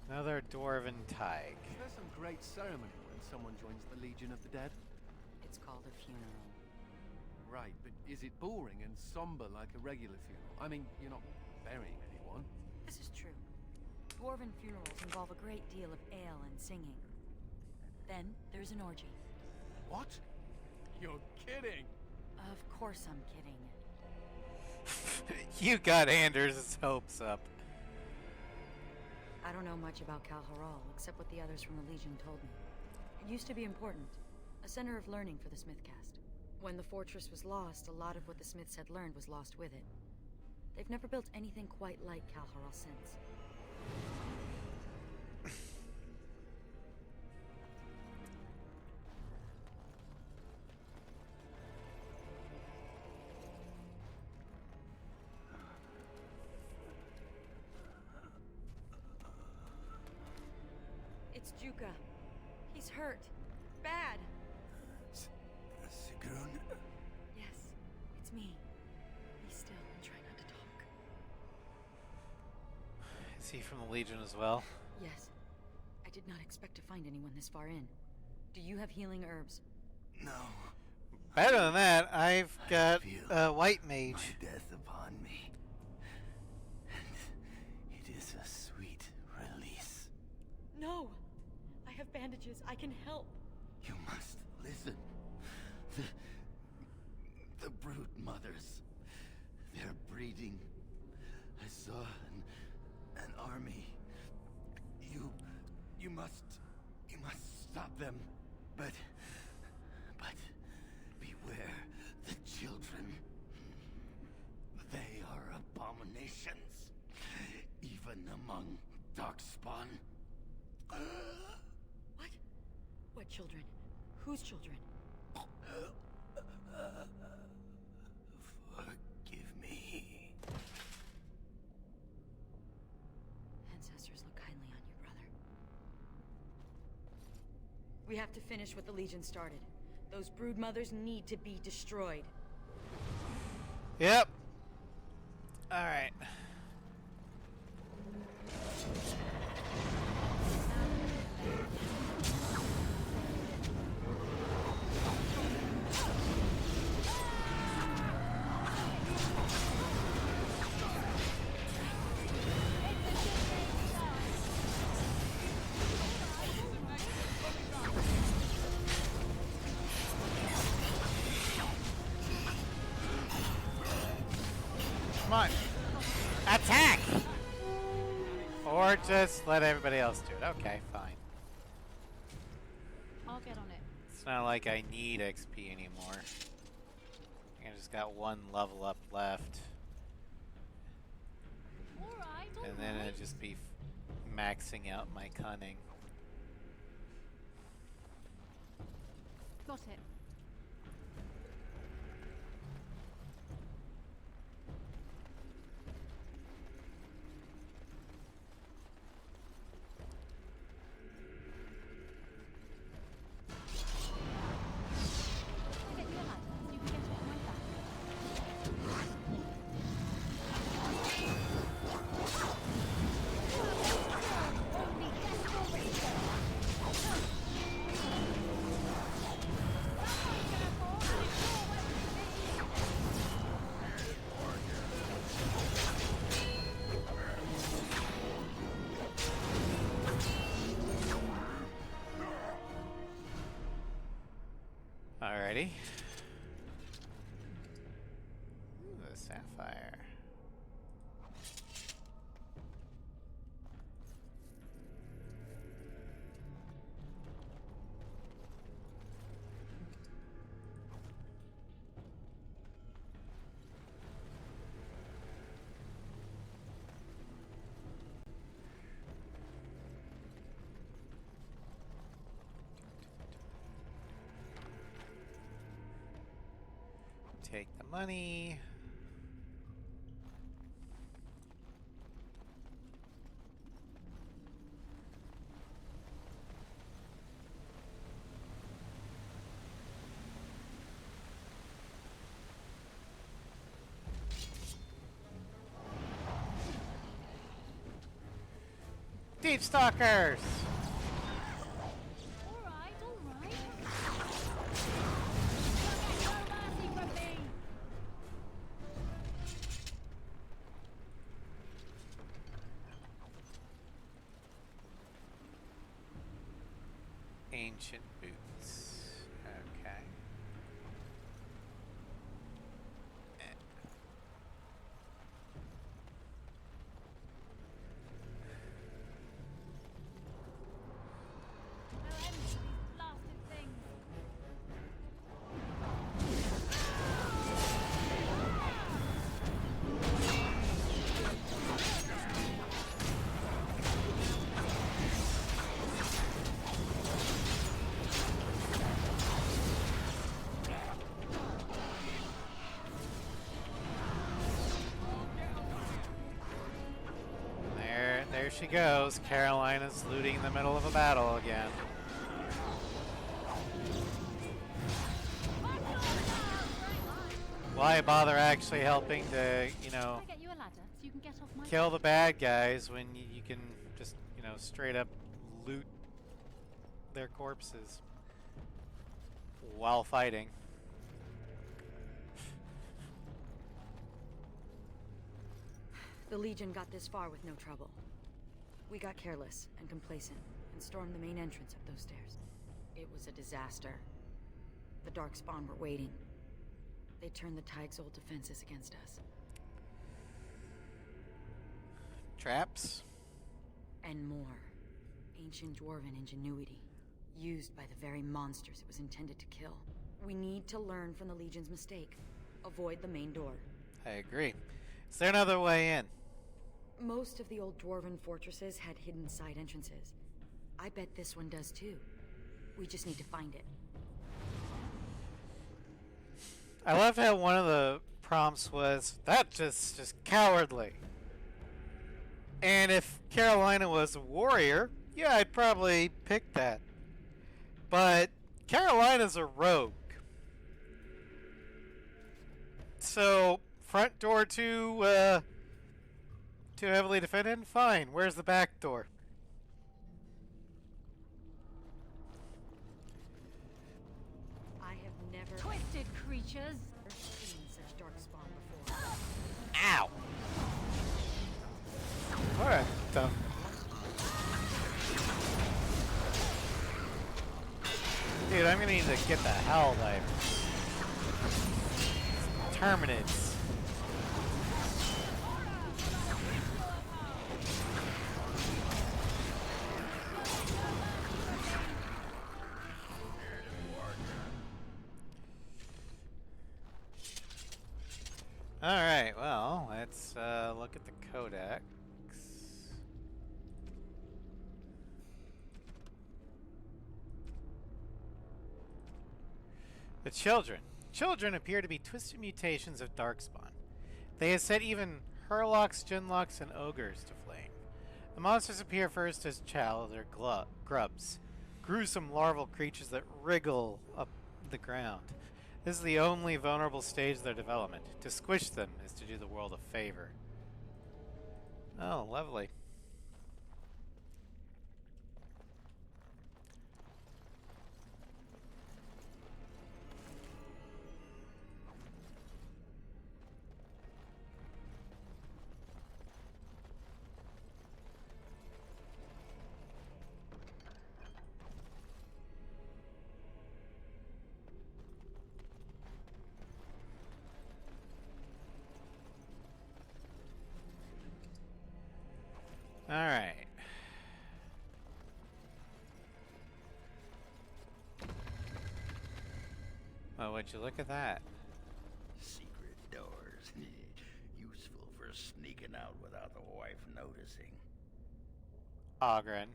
Another Dwarven Tig.
There's some great ceremony when someone joins the Legion of the Dead.
It's called a funeral.
Right, but is it boring and somber like a regular funeral? I mean, you're not burying anyone.
This is true. Dwarven funerals involve a great deal of ale and singing. Then there's an orgy.
What? You're kidding!
Of course I'm kidding.
You got Anders' hopes up.
I don't know much about Cal Haral, except what the others from the Legion told me. It used to be important. A center of learning for the Smithcast. When the fortress was lost, a lot of what the Smiths had learned was lost with it. They've never built anything quite like Cal Haral since. It's Juka. He's hurt. Bad.
Sigrun?
Yes, it's me. Be still and try not to talk.
Is he from the Legion as well?
Yes. I did not expect to find anyone this far in. Do you have healing herbs?
No.
Better than that, I've got
feel
a white mage.
My death upon me. And it is a sweet release.
No! I have bandages. I can help.
You must listen. The brood mothers. They're breeding. I saw an army. You must stop them. But beware the children. They are abominations. Even among darkspawn.
What? What children? Whose children?
Forgive me.
Ancestors look kindly on you, brother. We have to finish what the Legion started. Those brood mothers need to be destroyed.
Yep. Alright. Come on. Attack! Or just let everybody else do it. Okay, fine.
I'll get on it.
It's not like I need XP anymore. I just got one level up left.
Alright,
And then it'd just be maxing out my cunning.
Got it. I'll get you a ladder so you can get off my back. Only desperation.
Alrighty. Ooh, a sapphire. Take the money. Deep Stalkers!
Alright, alright. You'll get no mercy from me.
Ancient boots. Okay.
No end to these blasted things.
There she goes. Carolina's looting in the middle of a battle again. Why bother actually helping to, you know,
Can I get you a ladder so you can get off my
kill the bad guys when you can just, you know, straight up loot their corpses while fighting?
The Legion got this far with no trouble. We got careless and complacent and stormed the main entrance up those stairs. It was a disaster. The Darkspawn were waiting. They turned the Tig's old defenses against us.
Traps?
And more. Ancient Dwarven ingenuity, used by the very monsters it was intended to kill. We need to learn from the Legion's mistake. Avoid the main door.
I agree. Is there another way in?
Most of the old Dwarven fortresses had hidden side entrances. I bet this one does too. We just need to find it.
I love how one of the prompts was, that's just cowardly. And if Carolina was a warrior, yeah, I'd probably pick that. But Carolina's a rogue. So, front door too heavily defended? Fine. Where's the back door?
I have never
twisted creatures.
seen such darkspawn before.
Ow! What the... Dude, I'm gonna need to get the hell divers. Terminids. Alright, well, let's look at the codex. The children. Children appear to be twisted mutations of Darkspawn. They have set even Hurlocks, Ginlocks, and Ogres to flame. The monsters appear first as child or grubs, gruesome larval creatures that wriggle up the ground. This is the only vulnerable stage of their development. To squish them is to do the world a favor. Oh, lovely. Alright. Well, would you look at that?
Secret doors. Useful for sneaking out without the wife noticing.
Ogren.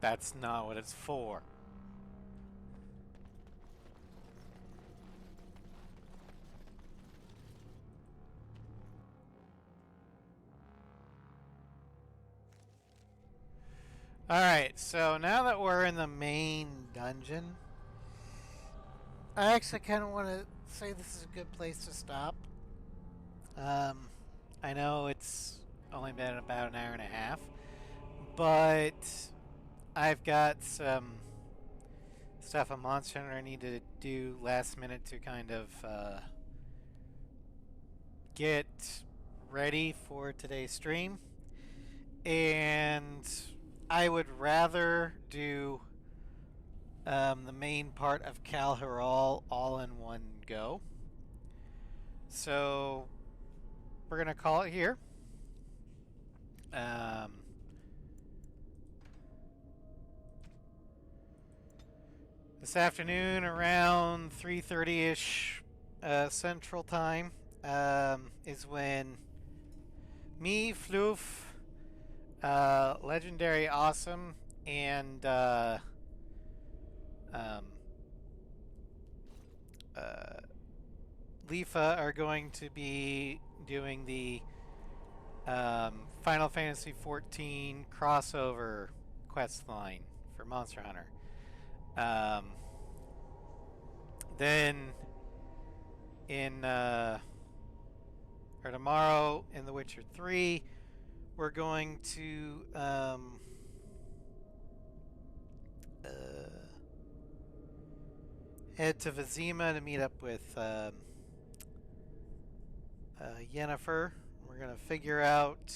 That's not what it's for. Alright, so now that we're in the main dungeon, I actually kind of want to say this is a good place to stop. I know it's only been about an hour and a half, but I've got some stuff on Monster Hunter I need to do last minute to kind of get ready for today's stream. And I would rather do the main part of Kal Hiral all in one go. So we're going to call it here. This afternoon around 3:30ish Central Time is when me, Floof, Legendary Awesome, and Lifa are going to be doing the Final Fantasy XIV crossover quest line for Monster Hunter. Then in or tomorrow in The Witcher 3, we're going to head to Vizima to meet up with Yennefer. We're going to figure out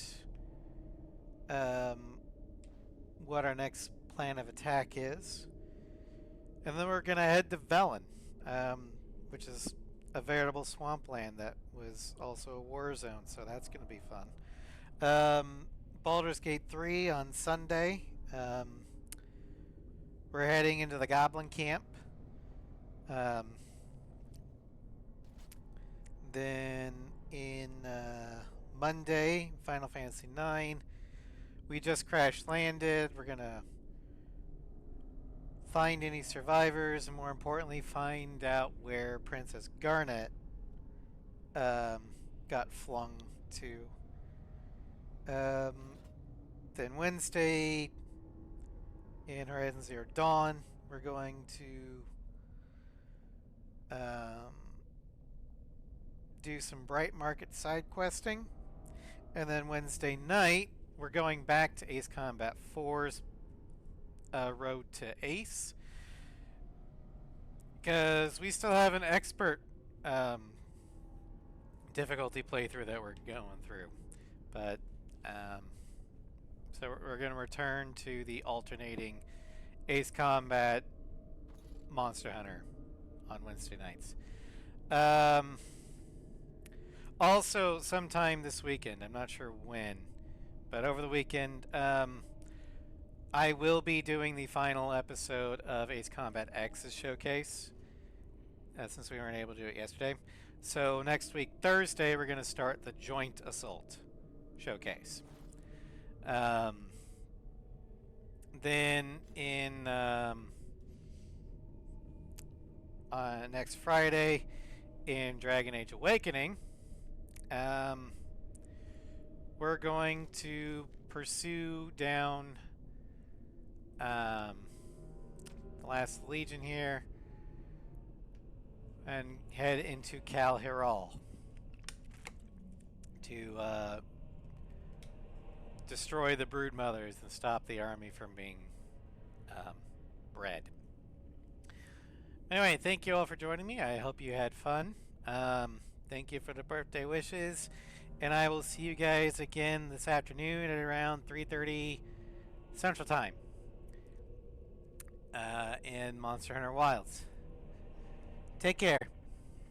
what our next plan of attack is. And then we're going to head to Velen, which is a veritable swampland that was also a war zone, so that's going to be fun. Baldur's Gate 3 on Sunday. We're heading into the Goblin Camp. Then in Monday, Final Fantasy 9. We just crash landed. We're going to find any survivors, and more importantly, find out where Princess Garnet got flung to. Then Wednesday, in Horizon Zero Dawn, we're going to do some Bright Market side questing. And then Wednesday night, we're going back to Ace Combat 4's Road to Ace, because we still have an expert difficulty playthrough that we're going through. But so we're going to return to the alternating Ace Combat Monster Hunter on Wednesday nights. Also, sometime this weekend, I'm not sure when, but over the weekend, I will be doing the final episode of Ace Combat X's showcase, since we weren't able to do it yesterday. So next week, Thursday, we're going to start the Joint Assault showcase. Then in next Friday, in Dragon Age Awakening, we're going to pursue down the last Legion here and head into Kal Hiral to destroy the Broodmothers and stop the army from being bred. Anyway, thank you all for joining me. I hope you had fun. Thank you for the birthday wishes. And I will see you guys again this afternoon at around 3:30 Central Time in Monster Hunter Wilds. Take care.